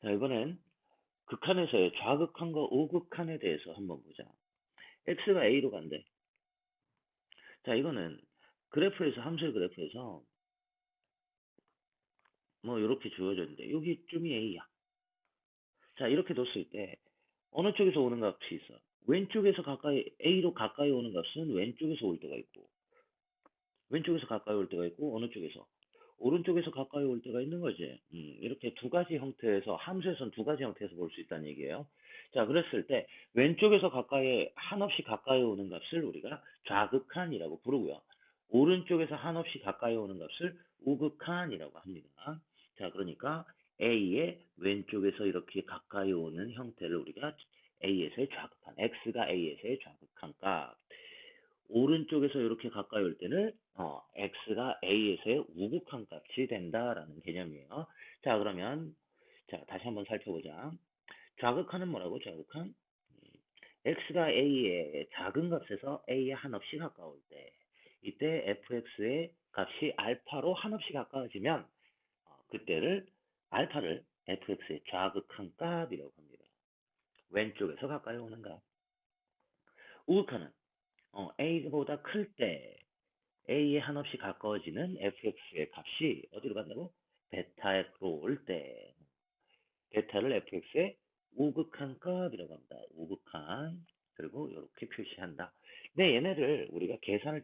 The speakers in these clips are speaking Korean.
자, 이번엔 극한에서의 좌극한과 우극한에 대해서 한번 보자. x가 a로 간대. 자, 이거는 그래프에서, 함수의 그래프에서 뭐 이렇게 주어졌는데 여기쯤이 a야. 자, 이렇게 뒀을 때 어느 쪽에서 오는 값이 있어? 왼쪽에서 가까이, a로 가까이 오는 값은 왼쪽에서 올 때가 있고, 왼쪽에서 가까이 올 때가 있고, 어느 쪽에서? 오른쪽에서 가까이 올 때가 있는 거지. 이렇게 두 가지 형태에서, 함수에서는 두 가지 형태에서 볼 수 있다는 얘기예요. 자, 그랬을 때, 왼쪽에서 가까이, 한없이 가까이 오는 값을 우리가 좌극한이라고 부르고요. 오른쪽에서 한없이 가까이 오는 값을 우극한이라고 합니다. 자, 그러니까 A의 왼쪽에서 이렇게 가까이 오는 형태를 우리가 A에서의 좌극한, X가 A에서의 좌극한 값. 오른쪽에서 이렇게 가까이 올 때는 x가 a에서의 우극한 값이 된다라는 개념이에요. 자, 그러면 자, 다시 한번 살펴보자. 좌극한은 뭐라고? 좌극한 x가 a의 작은 값에서 a에 한없이 가까울 때 이때 fx의 값이 알파로 한없이 가까워지면 그때를 알파를 fx의 좌극한 값이라고 합니다. 왼쪽에서 가까이 오는 값. 우극한은 a보다 클 때 a에 한없이 가까워지는 fx의 값이 어디로 간다고? 베타로 올 때 베타를 fx의 우극한 값이라고 합니다. 우극한. 그리고 이렇게 표시한다. 근데 얘네를 우리가 계산을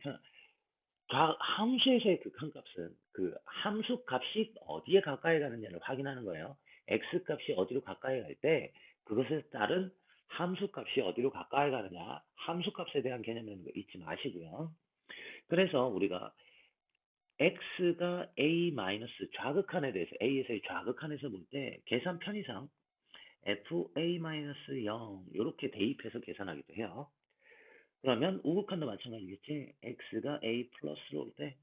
함수에서의 극한값은 그 함수 값이 어디에 가까이 가느냐를 확인하는 거예요. x 값이 어디로 가까이 갈 때 그것에 따른 함수 값이 어디로 가까이 가느냐, 함수 값에 대한 개념이라는 거 잊지 마시고요. 그래서 우리가 x가 a 마이너스 좌극한에 대해서 a에서의 좌극한에서 볼 때 계산 편의상 fa 마이너스 0 이렇게 대입해서 계산하기도 해요. 그러면 우극한도 마찬가지겠지. x가 a 플러스로 올 때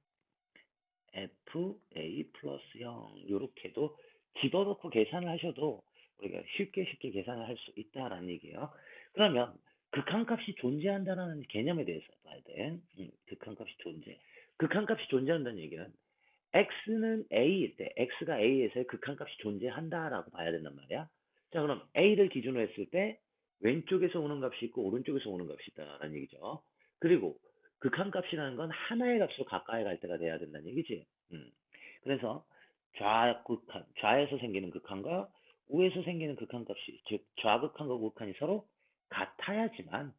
fa 플러스 0 이렇게도 집어넣고 계산을 하셔도 우리가 쉽게 계산을 할 수 있다라는 얘기예요. 그러면 극한값이 존재한다는 개념에 대해서 봐야 돼. 극한값이 존재. 극한값이 존재한다는 얘기는 x는 a일 때, x가 a에서의 극한값이 존재한다라고 봐야 된단 말이야. 자, 그럼 a를 기준으로 했을 때 왼쪽에서 오는 값이 있고 오른쪽에서 오는 값이 있다라는 얘기죠. 그리고 극한값이라는 건 하나의 값으로 가까이 갈 때가 돼야 된다는 얘기지. 그래서 좌극한, 좌에서 생기는 극한과 우에서 생기는 극한값이, 즉 좌극한과 우극한이 서로 같아야지만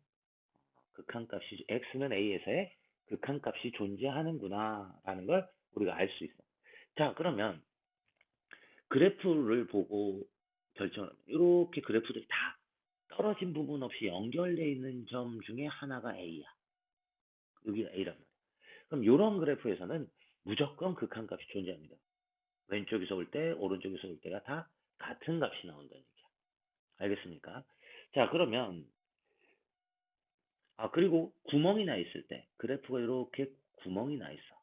극한값이 x는 a에서의 극한값이 존재하는구나라는 걸 우리가 알 수 있어. 자, 그러면 그래프를 보고 결정하면 이렇게 그래프들이 다 떨어진 부분 없이 연결되어 있는 점 중에 하나가 A야. 여기가 A란 말이야. 그럼 이런 그래프에서는 무조건 극한값이 존재합니다. 왼쪽에서 올 때, 오른쪽에서 올 때가 다 같은 값이 나온다는 얘기야. 알겠습니까? 자, 그러면 그리고 구멍이 나 있을 때 그래프가 이렇게 구멍이 나 있어.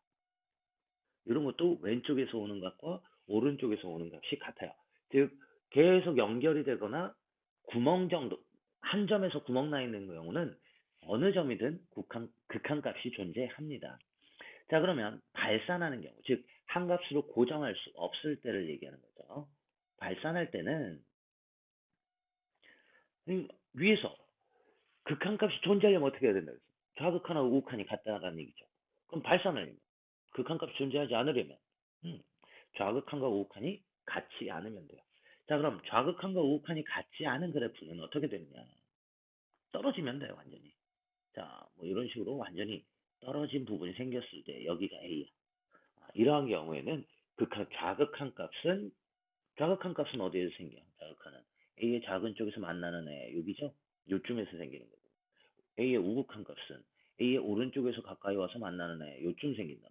이런 것도 왼쪽에서 오는 값과 오른쪽에서 오는 값이 같아요. 즉 계속 연결이 되거나 구멍 정도, 한 점에서 구멍 나 있는 경우는 어느 점이든 극한값이 존재합니다. 자, 그러면 발산하는 경우, 즉 한 값으로 고정할 수 없을 때를 얘기하는 거죠. 발산할 때는 위에서 극한값이 존재하려면 어떻게 해야 된다 그랬어? 좌극한하고 우극한이 같다라는 얘기죠. 그럼 발산하려면 극한값이 존재하지 않으려면 음, 좌극한과 우극한이 같지 않으면 돼요. 자, 그럼 좌극한과 우극한이 같지 않은 그래프는 어떻게 되느냐? 떨어지면 돼요, 완전히. 자, 뭐 이런 식으로 완전히 떨어진 부분이 생겼을 때 여기가 A야. 이러한 경우에는 좌극한 값은 어디에서 생겨? 좌극한은 A의 작은 쪽에서 만나는 애 여기죠? 요쯤에서 생기는 거고. A의 우극한 값은 A의 오른쪽에서 가까이 와서 만나는 애 요쯤 생긴다.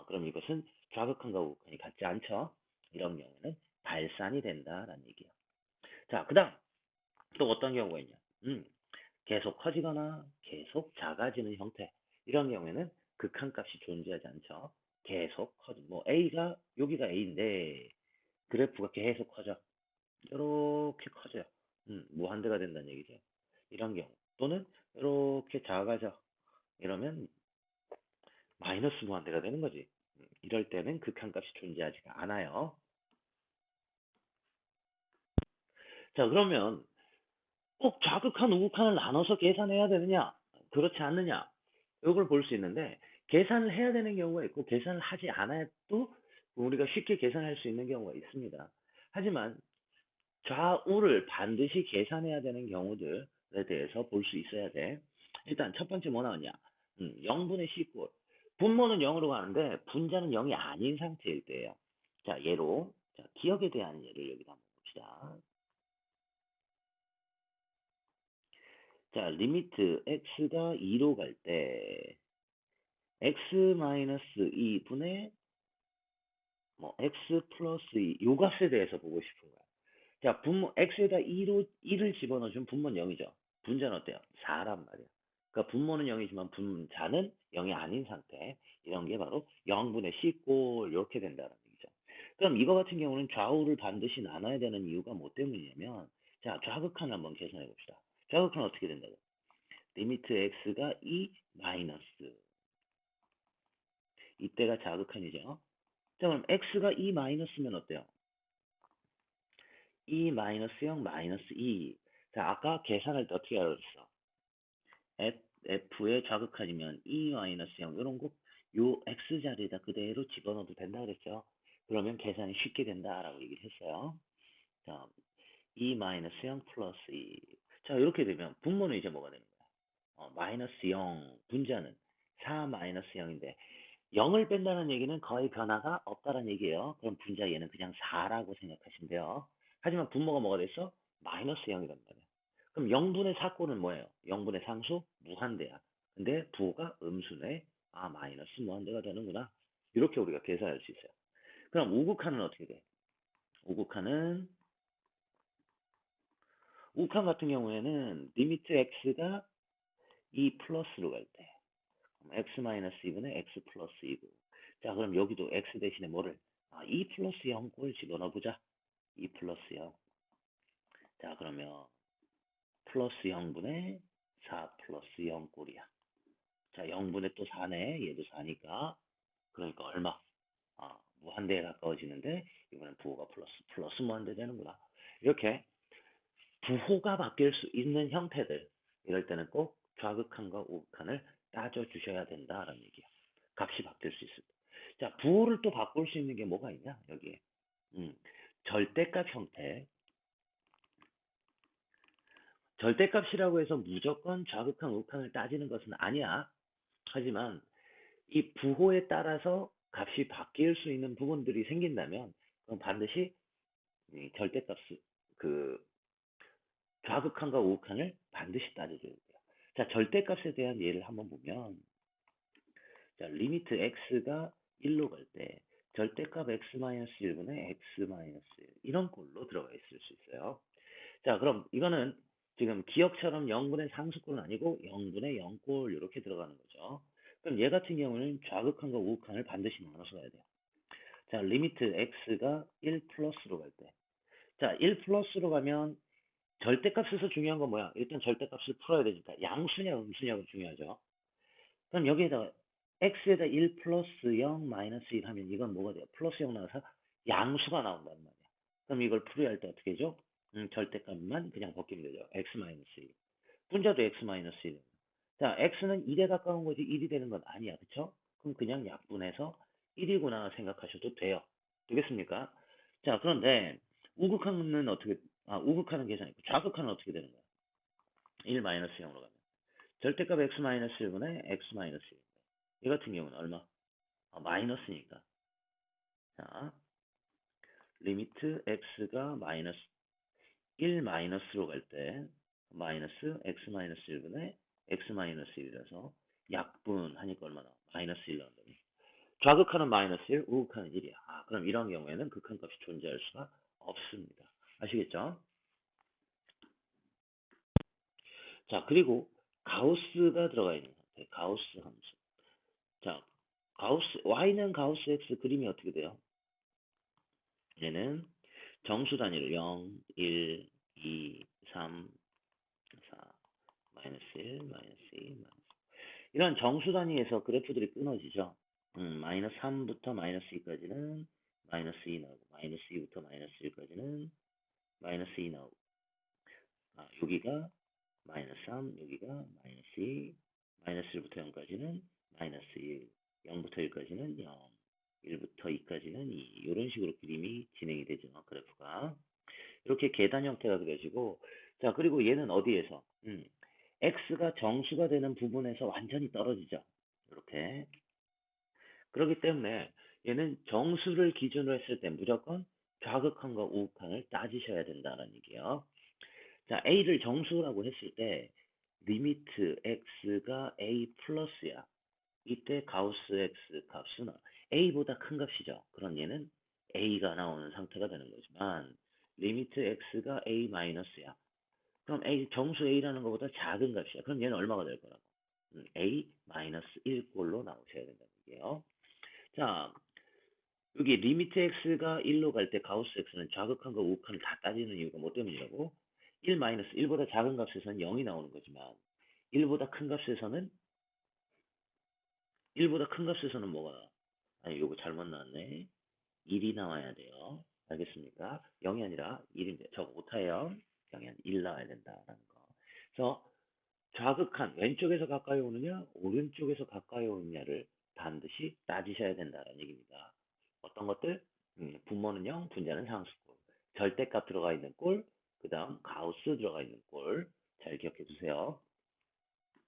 그럼 이것은 좌극한과 우극한이 같지 않죠? 이런 경우는 발산이 된다라는 얘기예요. 자, 그 다음 또 어떤 경우가 있냐? 계속 커지거나 계속 작아지는 형태. 이런 경우에는 극한값이 존재하지 않죠. 계속 커지. 뭐 A가 여기가 A인데 그래프가 계속 커져. 이렇게 커져요. 무한대가 된다는 얘기죠. 이런 경우. 또는 이렇게 작아져. 이러면 마이너스 무한대가 되는 거지. 이럴 때는 극한값이 존재하지가 않아요. 자, 그러면 꼭 좌극한, 우극한을 나눠서 계산해야 되느냐? 그렇지 않느냐? 이걸 볼 수 있는데, 계산을 해야 되는 경우가 있고, 계산을 하지 않아도 우리가 쉽게 계산할 수 있는 경우가 있습니다. 하지만 좌우를 반드시 계산해야 되는 경우들에 대해서 볼 수 있어야 돼. 일단 첫 번째 뭐 나왔냐? 0분의 C 꼴. 분모는 0으로 가는데 분자는 0이 아닌 상태일 때예요. 자, 예로 자, 기억에 대한 예를 여기다 한번 봅시다. 자, 리미트 x가 2로 갈 때 x-2분의 뭐 x 플러스 2, 요 값에 대해서 보고 싶은 거야. 자, 분모 x에다 2를 집어넣으면 분모는 0이죠. 분자는 어때요? 4란 말이야. 그러니까 분모는 0이지만 분자는 0이 아닌 상태. 이런 게 바로 0분의 C꼴 이렇게 된다는 얘기죠. 그럼 이거 같은 경우는 좌우를 반드시 나눠야 되는 이유가 뭐 때문이냐면 자, 좌극한 한번 계산해 봅시다. 좌극한 어떻게 된다고? 리미트 x가 2 마이너스 이때가 좌극한이죠. 자, 그럼 x가 2 마이너스면 어때요? 2 마이너스 0 마이너스 2. 자, 아까 계산할 때 어떻게 알았어? f의 좌극한이면 2 마이너스 0 이런 거 요 x 자리에다 그대로 집어넣어도 된다 그랬죠. 그러면 계산이 쉽게 된다라고 얘기를 했어요. 자, 2 마이너스 0 플러스 2. 자, 이렇게 되면 분모는 이제 뭐가 되는 거야? 마이너스 0, 분자는 4 마이너스 0인데 0을 뺀다는 얘기는 거의 변화가 없다는 얘기예요. 그럼 분자 얘는 그냥 4라고 생각하시면 돼요. 하지만 분모가 뭐가 됐어? 마이너스 0이란 말이야. 그럼 0분의 4꼴은 뭐예요? 0분의 상수? 무한대야. 근데 부호가 음수네. 아, 마이너스 무한대가 되는구나. 이렇게 우리가 계산할 수 있어요. 그럼 우극한은 어떻게 돼? 우극한은 우극한 같은 경우에는 리미트 x가 2 플러스로 갈 때. x 마이너스 2분의 x 플러스 2고. 자, 그럼 여기도 x 대신에 뭐를? 2 플러스 0꼴 집어넣어보자. 2 플러스 0. 자, 그러면 플러스 0분의 4 플러스 0꼴이야. 자, 0분의 또 4네. 얘도 4니까. 그러니까 얼마? 무한대에 가까워지는데 이번엔 부호가 플러스 무한대 되는구나. 이렇게 부호가 바뀔 수 있는 형태들. 이럴 때는 꼭 좌극한과 우극한을 따져주셔야 된다라는 얘기야. 값이 바뀔 수 있을 때. 자, 부호를 또 바꿀 수 있는 게 뭐가 있냐? 여기에. 음, 절대값 형태. 절대값이라고 해서 무조건 좌극한, 우극한을 따지는 것은 아니야. 하지만 이 부호에 따라서 값이 바뀔 수 있는 부분들이 생긴다면 그럼 반드시 이 절대값, 그 좌극한과 우극한을 반드시 따져줘야 돼요. 자, 절대값에 대한 예를 한번 보면 자, 리미트 x가 1로 갈 때 절대값 x-1분의 x-1 이런 꼴로 들어가 있을 수 있어요. 자, 그럼 이거는 지금 기억처럼 0분의 상수꼴은 아니고 0분의 0꼴 이렇게 들어가는 거죠. 그럼 얘 같은 경우는 좌극한과 우극한을 반드시 나눠서 가야 돼요. 자, 리미트 x가 1 플러스로 갈 때. 자, 1 플러스로 가면 절대값에서 중요한 건 뭐야? 일단 절대값을 풀어야 되니까 양수냐 음수냐가 중요하죠. 그럼 여기에다가 x에다 1 플러스 0 마이너스 1 하면 이건 뭐가 돼요? 플러스 0 나와서 양수가 나온단 말이야. 그럼 이걸 풀이할 때 어떻게 해줘? 절대값만 그냥 벗기면 되죠. x 마이너스 1. 분자도 x 마이너스 1. 자, x는 1에 가까운 거지 1이 되는 건 아니야. 그쵸? 그럼 그냥 약분해서 1이구나 생각하셔도 돼요. 되겠습니까? 자, 그런데 우극한은 어떻게, 우극한은 계산이고 좌극한은 어떻게 되는 거야? 1 마이너스 0으로 가면. 절대값 x 마이너스 1분의 x 마이너스 1. 이 같은 경우는 얼마? 마이너스니까. 자, 리미트 x가 마이너스 1 마이너스로 갈 때 마이너스 x 마이너스 1분의 x 마이너스 1이라서 약분하니까 얼마나? 마이너스 1 나온다. 좌극하는 마이너스 1, 우극하는 1이야. 그럼 이런 경우에는 극한값이 존재할 수가 없습니다. 아시겠죠? 자, 그리고 가우스가 들어가 있는 상태. 가우스 함수. 자, y는 가우스 x 그림이 어떻게 돼요? 얘는 정수 단위로 0, 1, 2, 3, 4, 마이너스 1, 마이너스 2, 마이너스. 이런 정수 단위에서 그래프들이 끊어지죠. 마이너스 3부터 마이너스 2까지는 마이너스 2 나오고, 마이너스 2부터 마이너스 1까지는 마이너스 2 나오고. 여기가 마이너스 3, 여기가 마이너스 2, 마이너스 1부터 0까지는 마이너스 1, 0부터 1까지는 0, 1부터 2까지는 2. 이런 식으로 그림이 진행이 되죠. 그래프가. 이렇게 계단 형태가 그려지고, 자, 그리고 얘는 어디에서? x가 정수가 되는 부분에서 완전히 떨어지죠. 이렇게. 그렇기 때문에 얘는 정수를 기준으로 했을 때 무조건 좌극한과 우극한을 따지셔야 된다는 얘기예요. 자, a를 정수라고 했을 때 리미트 x가 a 플러스야. 이때 가우스 x 값은 a보다 큰 값이죠. 그럼 얘는 a가 나오는 상태가 되는 거지만 리미트 x가 a 마이너스야. 그럼 a 정수 a라는 것보다 작은 값이야. 그럼 얘는 얼마가 될 거라고? a 마이너스 1꼴로 나오셔야 된다는 얘기예요. 자, 여기 리미트 x가 1로 갈 때 가우스 x는 좌극한과 우극한을 다 따지는 이유가 뭐 때문이라고? 1 마이너스 1보다 작은 값에서는 0이 나오는 거지만 1보다 큰 값에서는 1보다 큰 값에서는 뭐가 나와? 아니, 요거 잘못 나왔네. 1이 나와야 돼요. 알겠습니까? 0이 아니라 1인데 저거 오타예요. 0이 아니라 1 나와야 된다라는 거. 그래서 좌극한 왼쪽에서 가까이 오느냐 오른쪽에서 가까이 오느냐를 반드시 따지셔야 된다는 얘기입니다. 어떤 것들? 분모는 0, 분자는 상수꼴. 절대값 들어가 있는 꼴, 그 다음 가우스 들어가 있는 꼴. 잘 기억해 두세요.